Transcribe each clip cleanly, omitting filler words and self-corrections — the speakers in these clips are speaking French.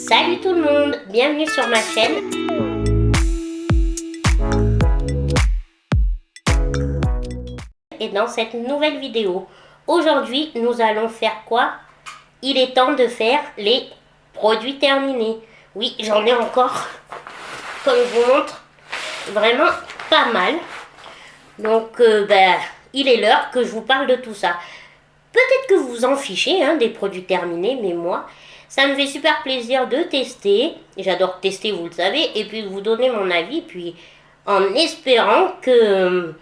Salut tout le monde, bienvenue sur ma chaîne. Et dans cette nouvelle vidéo, aujourd'hui nous allons faire quoi? Il est temps de faire les produits terminés. Oui, j'en ai encore, comme je vous montre, vraiment pas mal. Donc il est l'heure que je vous parle de tout ça. Peut-être que vous vous en fichez des produits terminés, mais moi, ça me fait super plaisir de tester. J'adore tester, vous le savez, et puis de vous donner mon avis, puis en espérant que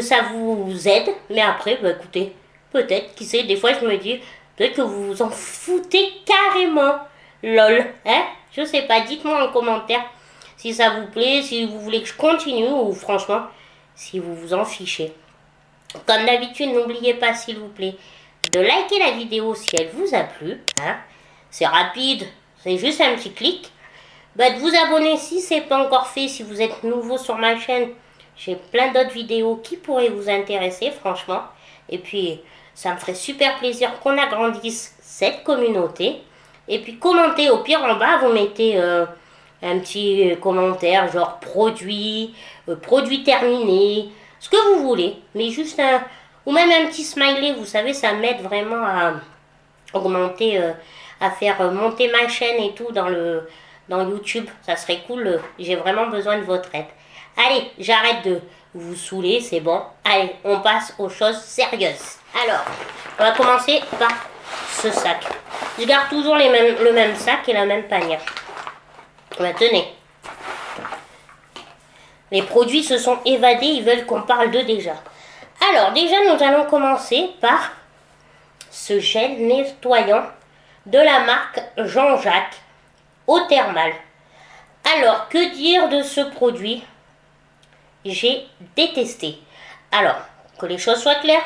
ça vous aide. Mais après, écoutez, peut-être, qui sait, des fois je me dis, peut-être que vous vous en foutez carrément. Lol, hein? Je sais pas, dites-moi en commentaire si ça vous plaît, si vous voulez que je continue, ou franchement, si vous vous en fichez. Comme d'habitude, n'oubliez pas, s'il vous plaît, de liker la vidéo si elle vous a plu. C'est rapide, c'est juste un petit clic. De vous abonner si ce n'est pas encore fait, si vous êtes nouveau sur ma chaîne. J'ai plein d'autres vidéos qui pourraient vous intéresser, franchement. Et puis, ça me ferait super plaisir qu'on agrandisse cette communauté. Et puis, commentez au pire en bas, vous mettez un petit commentaire, genre produit, produit terminé, ce que vous voulez. Mais juste ou même un petit smiley, vous savez, ça m'aide vraiment à augmenter, à faire monter ma chaîne et tout dans YouTube. Ça serait cool, j'ai vraiment besoin de votre aide. Allez, j'arrête de vous saouler, c'est bon. Allez, on passe aux choses sérieuses. Alors, on va commencer par ce sac. Je garde toujours le même sac et la même panière. Tenez. Les produits se sont évadés, ils veulent qu'on parle d'eux déjà. Alors, déjà, nous allons commencer par ce gel nettoyant de la marque Jean-Jacques eau thermale. Alors, que dire de ce produit? J'ai détesté. Alors, que les choses soient claires,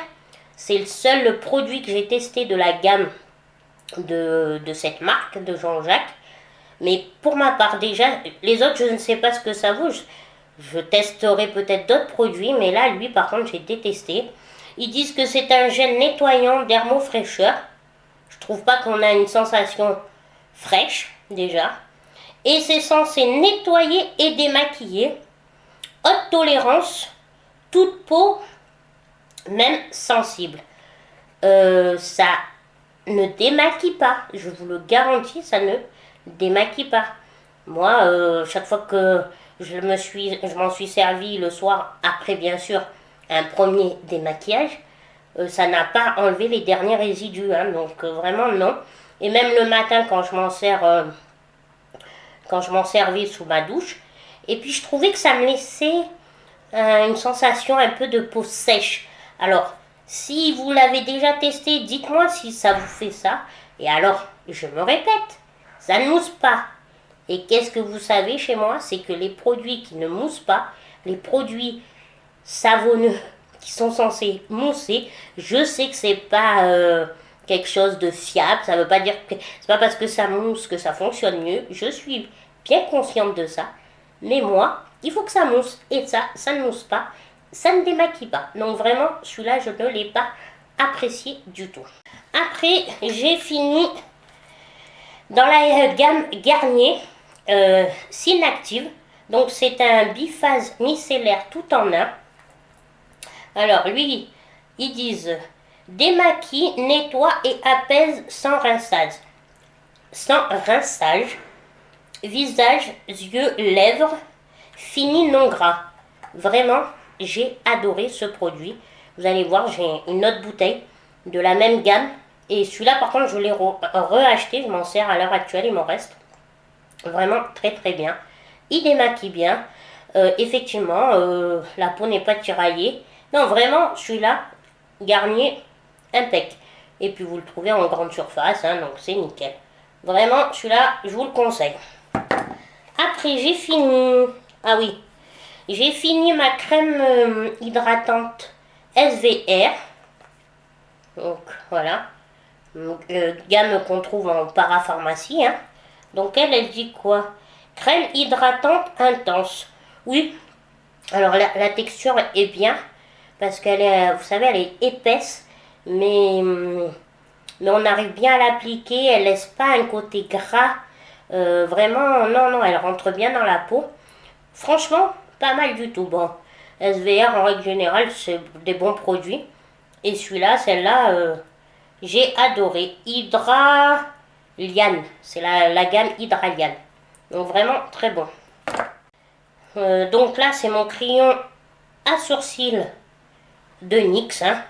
c'est le seul produit que j'ai testé de la gamme de cette marque de Jean-Jacques. Mais pour ma part, déjà, les autres, je ne sais pas ce que ça vaut. Je testerai peut-être d'autres produits, mais là, lui, par contre, j'ai détesté. Ils disent que c'est un gel nettoyant dermo-fraîcheur. Je trouve pas qu'on a une sensation fraîche, déjà. Et c'est censé nettoyer et démaquiller. Haute tolérance, toute peau, même sensible. Ça ne démaquille pas, je vous le garantis, ça ne démaquille pas. Moi, chaque fois que je m'en suis servi le soir, après bien sûr un premier démaquillage, ça n'a pas enlevé les derniers résidus, donc vraiment non. Et même le matin quand je m'en servais sous ma douche, et puis je trouvais que ça me laissait une sensation un peu de peau sèche. Alors, si vous l'avez déjà testé, dites-moi si ça vous fait ça. Et alors, je me répète, ça ne mousse pas. Et qu'est-ce que vous savez chez moi? C'est que les produits qui ne moussent pas, les produits savonneux qui sont censés mousser, je sais que c'est pas quelque chose de fiable. Ça veut pas dire que c'est pas parce que ça mousse que ça fonctionne mieux. Je suis bien consciente de ça. Mais moi, il faut que ça mousse. Et ça ne mousse pas. Ça ne démaquille pas. Donc vraiment, celui-là, je ne l'ai pas apprécié du tout. Après, j'ai fini dans la gamme Garnier Synactive. Donc c'est un biphase micellaire tout en un. Alors lui, ils disent démaquille, nettoie et apaise sans rinçage. Sans rinçage. Visage, yeux, lèvres, fini non gras. Vraiment, j'ai adoré ce produit. Vous allez voir, j'ai une autre bouteille de la même gamme. Et celui-là, par contre, je l'ai reacheté. Je m'en sers à l'heure actuelle, il m'en reste. Vraiment très très bien. Il démaquille bien. Effectivement, la peau n'est pas tiraillée. Non, vraiment, celui-là, Garnier, impec. Et puis vous le trouvez en grande surface, donc c'est nickel. Vraiment, celui-là, je vous le conseille. Après, j'ai fini... Ah oui, j'ai fini ma crème hydratante SVR. Donc, voilà. Gamme qu'on trouve en parapharmacie. Donc, elle dit quoi? Crème hydratante intense. Oui. Alors, la texture est bien. Parce qu'elle est, vous savez, elle est épaisse. Mais on arrive bien à l'appliquer. Elle laisse pas un côté gras. Vraiment, non, non, elle rentre bien dans la peau. Franchement, pas mal du tout. Bon, SVR en règle générale, c'est des bons produits. Et celui-là, celle-là, j'ai adoré. Hydralian, c'est la gamme Hydralian. Donc vraiment très bon. Donc là, c'est mon crayon à sourcils de NYX. Hein.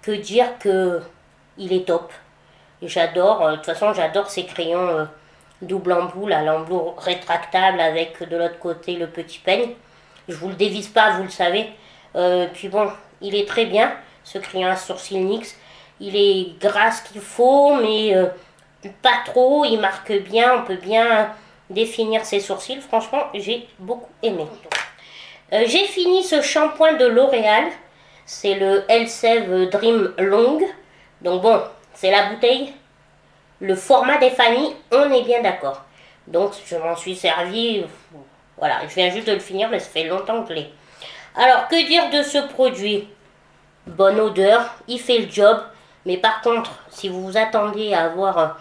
Que dire que il est top. J'adore, de toute façon, j'adore ces crayons double embout, là, l'embout rétractable avec de l'autre côté le petit peigne. Je vous le dévisse pas, vous le savez. Puis bon, il est très bien, ce crayon à sourcils NYX. Il est gras ce qu'il faut, mais pas trop. Il marque bien, on peut bien définir ses sourcils. Franchement, j'ai beaucoup aimé. J'ai fini ce shampoing de L'Oréal. C'est le Elseve Dream Long. Donc bon, c'est la bouteille. Le format des familles, on est bien d'accord. Donc je m'en suis servi. Voilà, je viens juste de le finir, mais ça fait longtemps que je l'ai. Alors, que dire de ce produit? Bonne odeur, il fait le job. Mais par contre, si vous vous attendez à avoir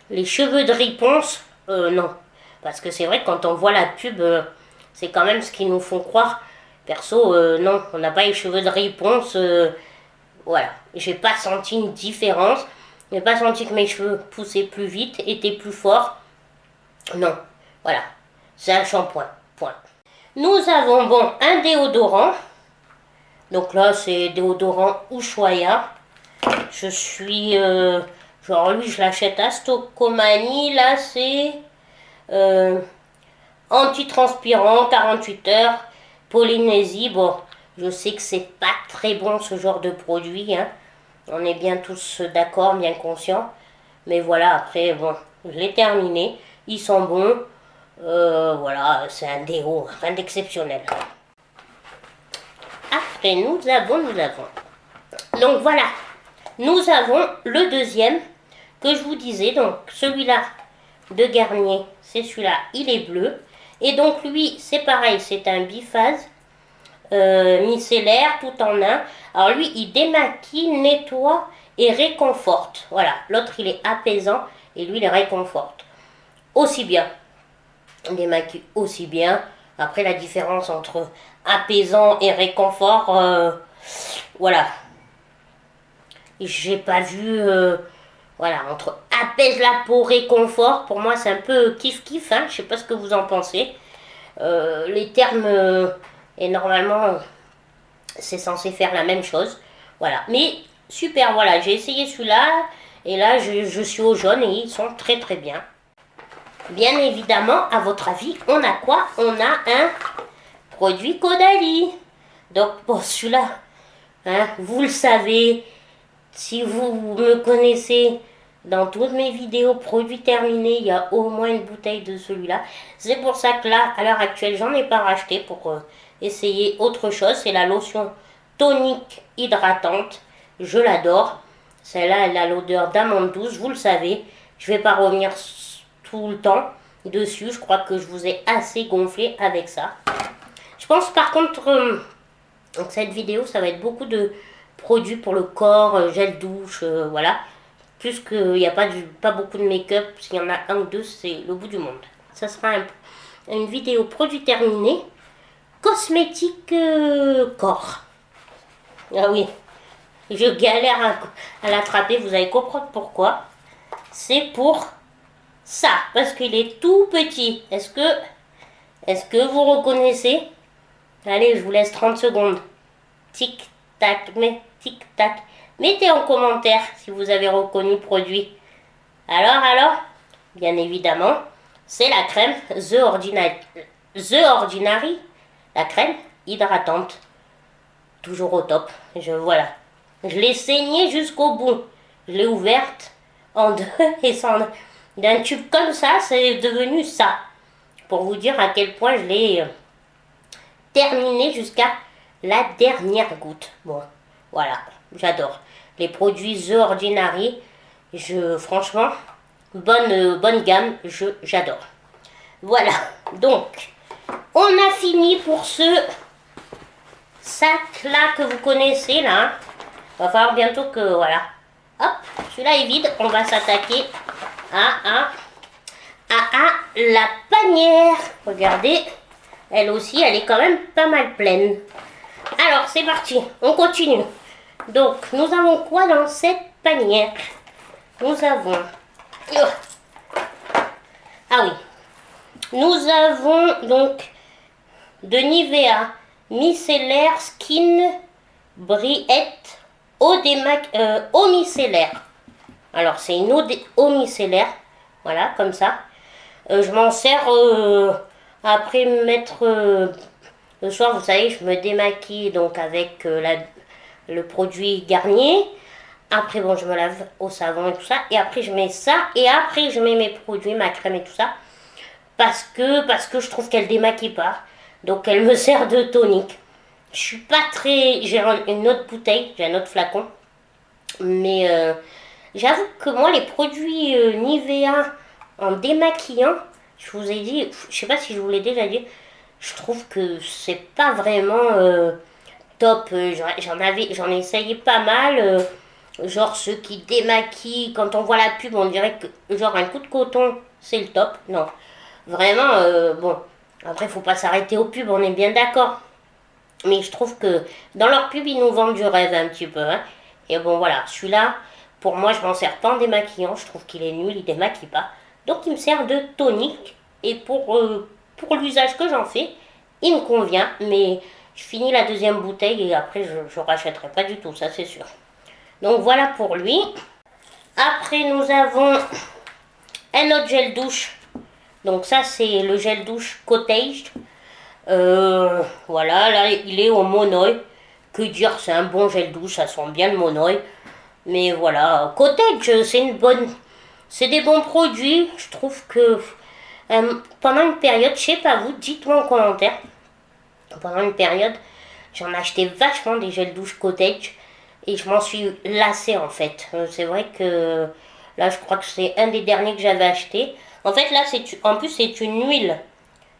les cheveux de riponce, non. Parce que c'est vrai que quand on voit la pub, c'est quand même ce qu'ils nous font croire. Perso, non, on n'a pas les cheveux de riponce. Voilà, j'ai pas senti une différence. J'ai pas senti que mes cheveux poussaient plus vite, étaient plus forts. Non, voilà, c'est un shampoing, point. Nous avons, bon, un déodorant. Donc là, c'est déodorant Ushuaïa. Je suis, genre lui, je l'achète à Stocomanie. Là, c'est antitranspirant, 48 heures, Polynésie. Bon, je sais que c'est pas très bon ce genre de produit, hein. On est bien tous d'accord, bien conscients. Mais voilà, après, bon, je l'ai terminé. Ils sont bons. Voilà, c'est un déo, rien d'exceptionnel. Après, nous avons. Donc voilà, nous avons le deuxième que je vous disais. Donc celui-là de Garnier, c'est celui-là, il est bleu. Et donc lui, c'est pareil, c'est un biphase. Micellaire, tout en un. Alors lui, il démaquille, nettoie et réconforte. Voilà, l'autre, il est apaisant et lui, il réconforte. Aussi bien. Il démaquille aussi bien. Après, la différence entre apaisant et réconfort, voilà. J'ai pas vu... voilà, entre apaise la peau, réconfort, pour moi, c'est un peu kiff-kiff. Hein, je sais pas ce que vous en pensez. Les termes... et normalement, c'est censé faire la même chose. Voilà. Mais super, voilà. J'ai essayé celui-là. Et là, je suis au jaune et ils sont très très bien. Bien évidemment, à votre avis, on a quoi? On a un produit Caudalie. Donc, bon, celui-là, hein, vous le savez. Si vous me connaissez dans toutes mes vidéos produits terminés, il y a au moins une bouteille de celui-là. C'est pour ça que là, à l'heure actuelle, j'en ai pas racheté pour... essayer autre chose, c'est la lotion tonique hydratante. Je l'adore. Celle-là, elle a l'odeur d'amande douce, vous le savez. Je vais pas revenir tout le temps dessus. Je crois que je vous ai assez gonflé avec ça. Je pense par contre, donc cette vidéo, ça va être beaucoup de produits pour le corps, gel douche, voilà. Plus qu'il n'y a pas beaucoup de make-up. S'il y en a un ou deux, c'est le bout du monde. Ça sera une vidéo produit terminé. Cosmétique corps. Ah oui, je galère à l'attraper, vous allez comprendre pourquoi. C'est pour ça, parce qu'il est tout petit. Est-ce que vous reconnaissez? Allez, je vous laisse 30 secondes. Tic tac, mais tic tac. Mettez en commentaire si vous avez reconnu le produit. Alors, bien évidemment, c'est la crème The Ordinary. La crème hydratante, toujours au top. Voilà. Je l'ai saignée jusqu'au bout. Je l'ai ouverte en deux et d'un tube comme ça, c'est devenu ça. Pour vous dire à quel point je l'ai terminé jusqu'à la dernière goutte. Bon, voilà, j'adore. Les produits The Ordinary, franchement, bonne gamme, j'adore. Voilà, donc... on a fini pour ce sac là que vous connaissez là. Il va falloir bientôt que, voilà. Hop, celui-là est vide. On va s'attaquer à la panière. Regardez, elle aussi, elle est quand même pas mal pleine. Alors, c'est parti, on continue. Donc, nous avons quoi dans cette panière? Nous avons... Ah oui. Nous avons donc de Nivea micellaire skin brillette eau micellaire. Alors, c'est une eau micellaire. Voilà, comme ça. Je m'en sers après me mettre... le soir, vous savez, je me démaquille donc avec le produit Garnier. Après, bon, je me lave au savon et tout ça. Et après, je mets ça. Et après, je mets mes produits, ma crème et tout ça. Parce que je trouve qu'elle démaquille pas. Donc, elle me sert de tonique. Je suis pas très... J'ai une autre bouteille, j'ai un autre flacon. Mais j'avoue que moi, les produits Nivea en démaquillant, je vous ai dit, je sais pas si je vous l'ai déjà dit, je trouve que c'est pas vraiment top. J'en ai essayé pas mal. Genre ceux qui démaquillent, quand on voit la pub, on dirait que genre un coup de coton, c'est le top. Non, vraiment, bon, après, faut pas s'arrêter aux pubs, on est bien d'accord. Mais je trouve que dans leur pub, ils nous vendent du rêve un petit peu. Hein. Et bon, voilà, celui-là, pour moi, je m'en sers pas en démaquillant. Je trouve qu'il est nul, il démaquille pas. Donc, il me sert de tonique. Et pour l'usage que j'en fais, il me convient. Mais je finis la deuxième bouteille et après, je rachèterai pas du tout, ça c'est sûr. Donc, voilà pour lui. Après, nous avons un autre gel douche. Donc, ça, c'est le gel douche Cottage. Voilà, là il est au monoï. Que dire, c'est un bon gel douche, ça sent bien le monoï. Mais voilà, Cottage, c'est des bons produits. Je trouve que pendant une période, je sais pas vous, dites-moi en commentaire. Pendant une période, j'en achetais vachement des gels douche Cottage et je m'en suis lassée en fait. C'est vrai que là, je crois que c'est un des derniers que j'avais acheté. En fait, là, en plus, c'est une huile.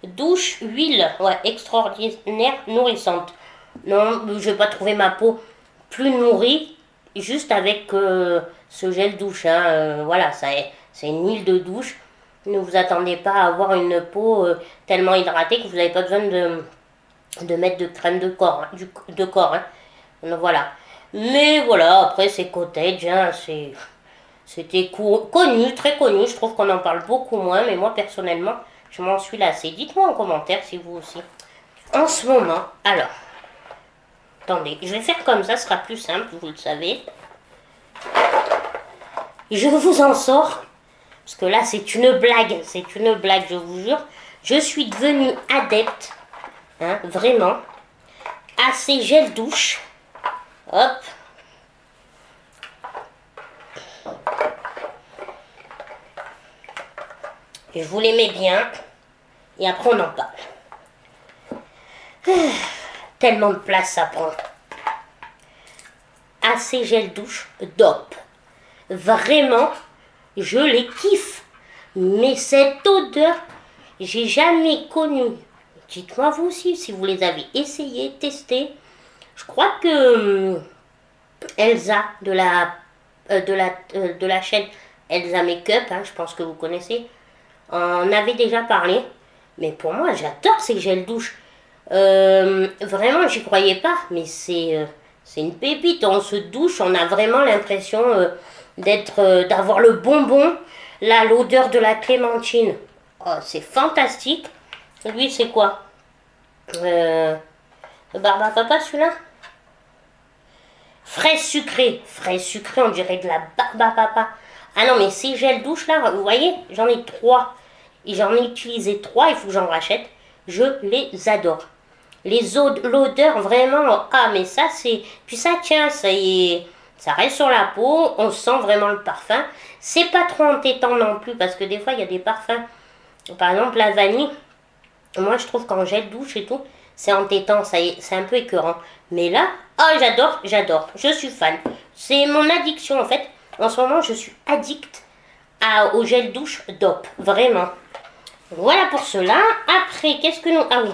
Douche, huile, ouais, extraordinaire, nourrissante. Non, je vais pas trouver ma peau plus nourrie juste avec ce gel douche. Hein. Voilà, c'est une huile de douche. Ne vous attendez pas à avoir une peau tellement hydratée que vous n'avez pas besoin de mettre de crème de corps. Hein, de corps hein. Donc, voilà. Mais voilà, après c'est Cottage. Hein, c'était connu, très connu. Je trouve qu'on en parle beaucoup moins. Mais moi personnellement, je m'en suis lassée. Dites-moi en commentaire si vous aussi. En ce moment, alors, attendez, je vais faire comme ça, ce sera plus simple, vous le savez. Je vous en sors, parce que là c'est une blague, je vous jure. Je suis devenue adepte, hein, vraiment, à ces gels douche. Hop. Je vous les mets bien. Et après, on en parle. Tellement de place ça prend. Assez gel douche DOP. Vraiment, je les kiffe. Mais cette odeur, j'ai jamais connu. Dites-moi vous aussi si vous les avez essayés, testés. Je crois que Elsa de la chaîne Elsa Makeup, hein, je pense que vous connaissez, en avait déjà parlé. Mais pour moi, j'adore ces gels douche. Vraiment, j'y croyais pas. Mais c'est une pépite. On se douche, on a vraiment l'impression d'avoir le bonbon. Là, l'odeur de la clémentine. Oh, c'est fantastique. Lui, c'est quoi Barbapapa, celui-là fraise sucrée. Fraise sucrée, on dirait de la Barbapapa. Ah non, mais ces gels douche là, vous voyez, j'en ai 3. Et j'en ai utilisé 3, il faut que j'en rachète. Je les adore. L'odeur, vraiment, ah mais ça c'est... Puis ça tient, ça reste sur la peau, on sent vraiment le parfum. C'est pas trop entêtant non plus, parce que des fois il y a des parfums. Par exemple la vanille, moi je trouve qu'en gel douche et tout, c'est entêtant, c'est un peu écœurant. Mais là, oh j'adore, je suis fan. C'est mon addiction en fait. En ce moment je suis addict au gel douche DOP, vraiment. Voilà pour cela. Après, qu'est-ce que nous... Ah oui.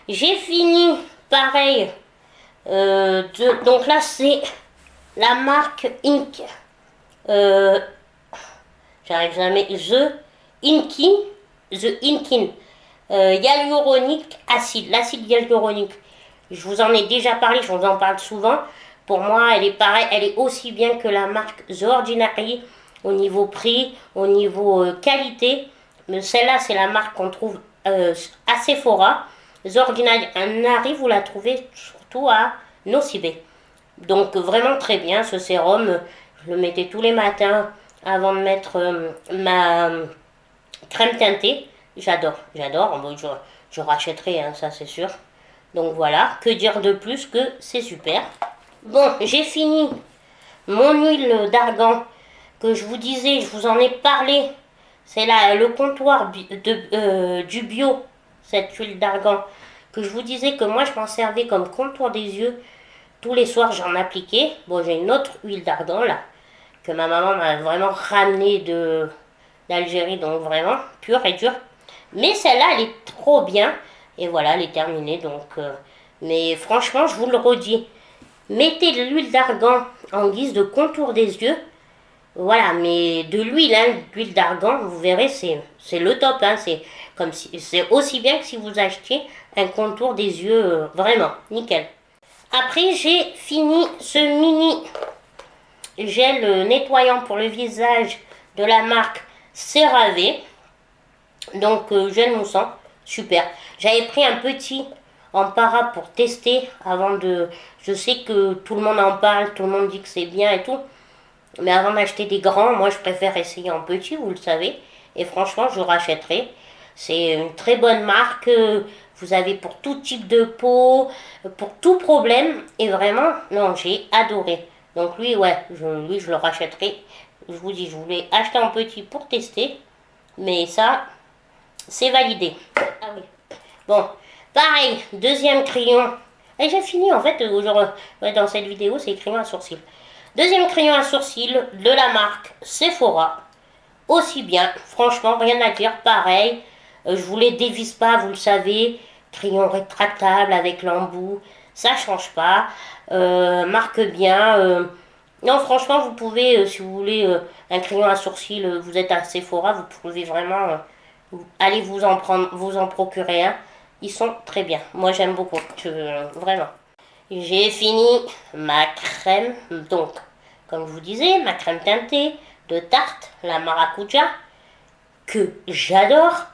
J'ai fini, pareil. Donc là, c'est la marque Ink. J'arrive jamais. The Inky. The Inkin hyaluronique acide, l'acide hyaluronique. Je vous en ai déjà parlé, je vous en parle souvent. Pour moi, elle est pareille, elle est aussi bien que la marque The Ordinary au niveau prix, au niveau qualité. Mais celle-là, c'est la marque qu'on trouve à Sephora. The Ordinary, vous la trouvez surtout à Nocibé. Donc vraiment très bien ce sérum. Je le mettais tous les matins avant de mettre ma crème teintée. J'adore, j'adore. Bon, je rachèterai, hein, ça c'est sûr. Donc voilà, que dire de plus que c'est super. Bon, j'ai fini mon huile d'argan que je vous disais, je vous en ai parlé. C'est là le comptoir du bio, cette huile d'argan. Que je vous disais que moi je m'en servais comme contour des yeux. Tous les soirs j'en appliquais. Bon, j'ai une autre huile d'argan là, que ma maman m'a vraiment ramenée d'Algérie, donc vraiment pure et dure. Mais celle-là, elle est trop bien. Et voilà, elle est terminée. Donc, mais franchement, je vous le redis. Mettez de l'huile d'argan en guise de contour des yeux. Voilà, mais de l'huile, hein, d'huile d'argan, vous verrez, c'est le top. Hein, c'est aussi bien que si vous achetiez un contour des yeux. Vraiment, nickel. Après, j'ai fini ce mini gel nettoyant pour le visage de la marque CeraVe. Donc gel moussant, super. J'avais pris un petit en para pour tester avant de... Je sais que tout le monde en parle, tout le monde dit que c'est bien et tout. Mais avant d'acheter des grands, moi je préfère essayer en petit, vous le savez. Et franchement, je rachèterai. C'est une très bonne marque. Vous avez pour tout type de peau, pour tout problème. Et vraiment, non, j'ai adoré. Donc lui, ouais, lui je le rachèterai. Je vous dis, je voulais acheter en petit pour tester. Mais ça, c'est validé. Ah oui. Bon, pareil, deuxième crayon. Et j'ai fini en fait, ouais, dans cette vidéo, c'est crayon à sourcils. Deuxième crayon à sourcils de la marque Sephora. Aussi bien, franchement, rien à dire, pareil. Je vous les dévisse pas, vous le savez. Crayon rétractable avec l'embout, ça change pas. Marque bien. Non, franchement, vous pouvez, si vous voulez un crayon à sourcils, vous êtes à Sephora, vous pouvez vraiment allez vous en procurer un. Ils sont très bien. Moi, j'aime beaucoup. Vraiment. J'ai fini ma crème. Donc, comme je vous disais, ma crème teintée de Tarte, la maracuja, que j'adore.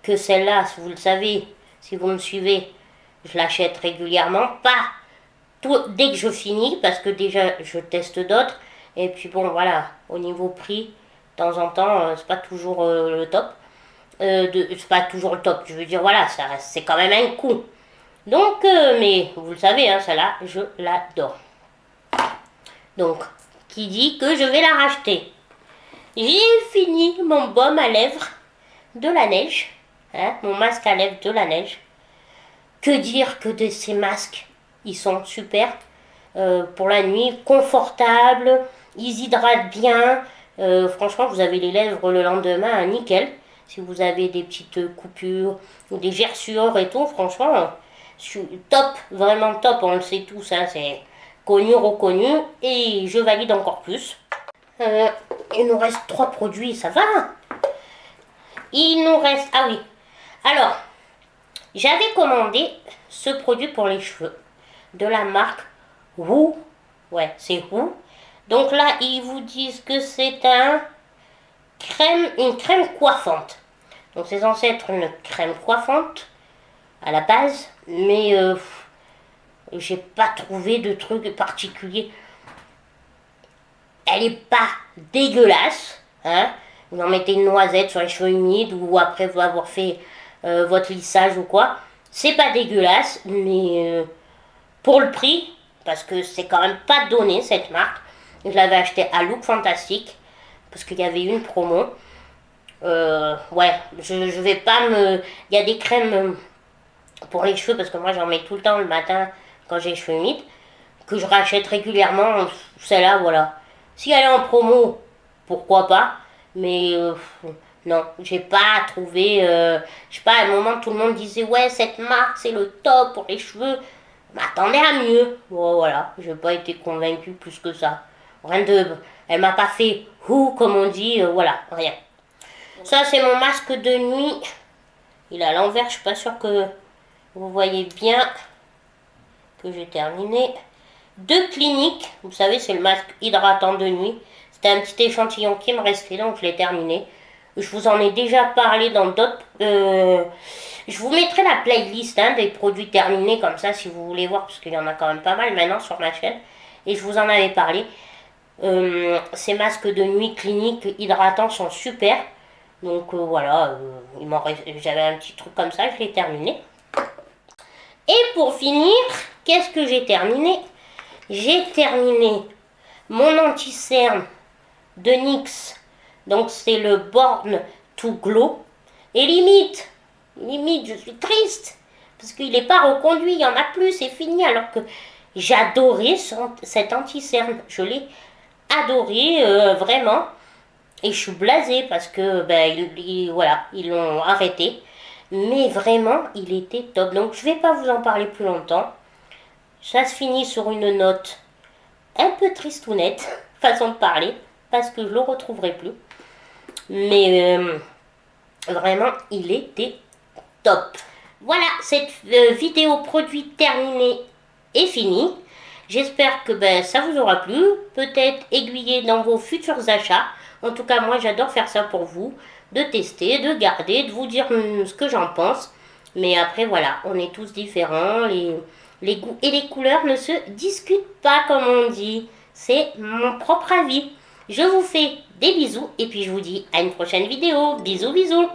Que celle-là, si vous le savez, si vous me suivez, je l'achète régulièrement. Pas dès que je finis, parce que déjà, je teste d'autres. Et puis bon, voilà, au niveau prix, de temps en temps, c'est pas toujours le top. C'est pas toujours le top, je veux dire, voilà, c'est quand même un coup. Donc, mais vous le savez, hein, celle-là, je l'adore. Donc, qui dit que je vais la racheter. J'ai fini mon baume à lèvres de la neige, hein, mon masque à lèvres de la neige. Que dire que de ces masques, ils sont super pour la nuit, confortables, ils hydratent bien. Franchement, vous avez les lèvres le lendemain, hein, nickel. Si vous avez des petites coupures ou des gerçures et tout, franchement, top, vraiment top, on le sait tous, hein, c'est connu, reconnu, et je valide encore plus. Il nous reste 3 produits, ça va. Il nous reste, ah oui, alors, j'avais commandé ce produit pour les cheveux de la marque Woo, ouais, c'est Woo. Donc là, ils vous disent que c'est une crème coiffante. Donc c'est censé être une crème coiffante à la base, mais j'ai pas trouvé de truc particulier. Elle est pas dégueulasse, hein. Vous en mettez une noisette sur les cheveux humides ou après vous avoir fait votre lissage ou quoi. C'est pas dégueulasse, mais pour le prix, parce que c'est quand même pas donné cette marque. Je l'avais acheté à Look Fantastique parce qu'il y avait une promo. Ouais, je vais pas me... Il y a des crèmes pour les cheveux, parce que moi j'en mets tout le temps le matin quand j'ai les cheveux humides, que je rachète régulièrement. Celle-là, voilà. Si elle est en promo, pourquoi pas. Mais non, j'ai pas trouvé... je sais pas, à un moment tout le monde disait, ouais, cette marque c'est le top pour les cheveux. M'attendais à mieux. Bon, voilà, j'ai pas été convaincue plus que ça. Rien de... Elle m'a pas fait comme on dit, voilà, rien. Ça, c'est mon masque de nuit. Il est à l'envers, je suis pas sûre que vous voyez bien que j'ai terminé. De Clinique, vous savez, c'est le masque hydratant de nuit. C'était un petit échantillon qui me restait, donc je l'ai terminé. Je vous en ai déjà parlé dans d'autres... je vous mettrai la playlist des produits terminés, comme ça, si vous voulez voir, parce qu'il y en a quand même pas mal maintenant sur ma chaîne. Et je vous en avais parlé. Ces masques de nuit Clinique hydratants sont super. Donc voilà, j'avais un petit truc comme ça, je l'ai terminé. Et pour finir, qu'est-ce que j'ai terminé? J'ai terminé mon anti-cerne de NYX. Donc c'est le Born to Glow. Et limite, je suis triste. Parce qu'il n'est pas reconduit, il n'y en a plus, c'est fini. Alors que j'adorais cet anti-cerne. Je l'ai adoré, vraiment. Et je suis blasée parce que voilà, ils l'ont arrêté. Mais vraiment, il était top. Donc je ne vais pas vous en parler plus longtemps. Ça se finit sur une note un peu tristounette, façon de parler, parce que je ne le retrouverai plus. Mais vraiment, il était top. Voilà, cette vidéo produit terminée est finie. J'espère que ça vous aura plu, peut-être aiguillé dans vos futurs achats. En tout cas, moi, j'adore faire ça pour vous, de tester, de garder, de vous dire ce que j'en pense. Mais après, voilà, on est tous différents. Les goûts et les couleurs ne se discutent pas, comme on dit. C'est mon propre avis. Je vous fais des bisous et puis je vous dis à une prochaine vidéo. Bisous, bisous.